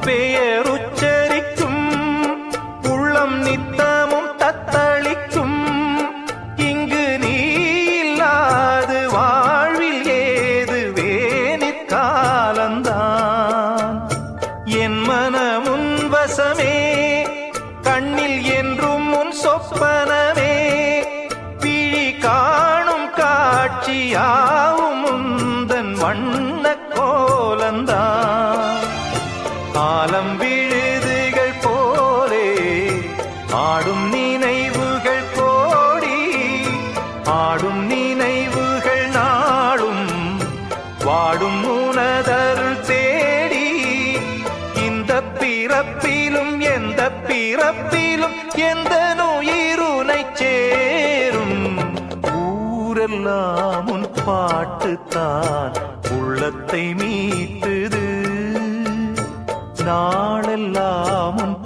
பெயருச்சரிக்கும் உள்ளம் நித்தமும் தத்தளிக்கும். இங்கு நீ இல்லாது வாழ்வில் ஏது வேணிற்காலந்தான். என் மனமுன் வசமே, கண்ணில் என்றும் உன் சொப்பனமே, பிழி காணும் காட்சியாவும் உந்தன் வண்ண கோலந்தான். ஆலம் விழுதுகள் போலே ஆடும் நினைவுகள் கோடி, ஆடும் நினைவுகள் நாளும் வாடும் உனதருள் தேடி. இந்த பிறப்பிலும் எந்த பிறப்பிலும் எந்த உயிருனை சேரும். ஊரெல்லாம் உன் பாட்டுத்தான் உள்ளத்தை மீட்டுது. நாளெல்லாம்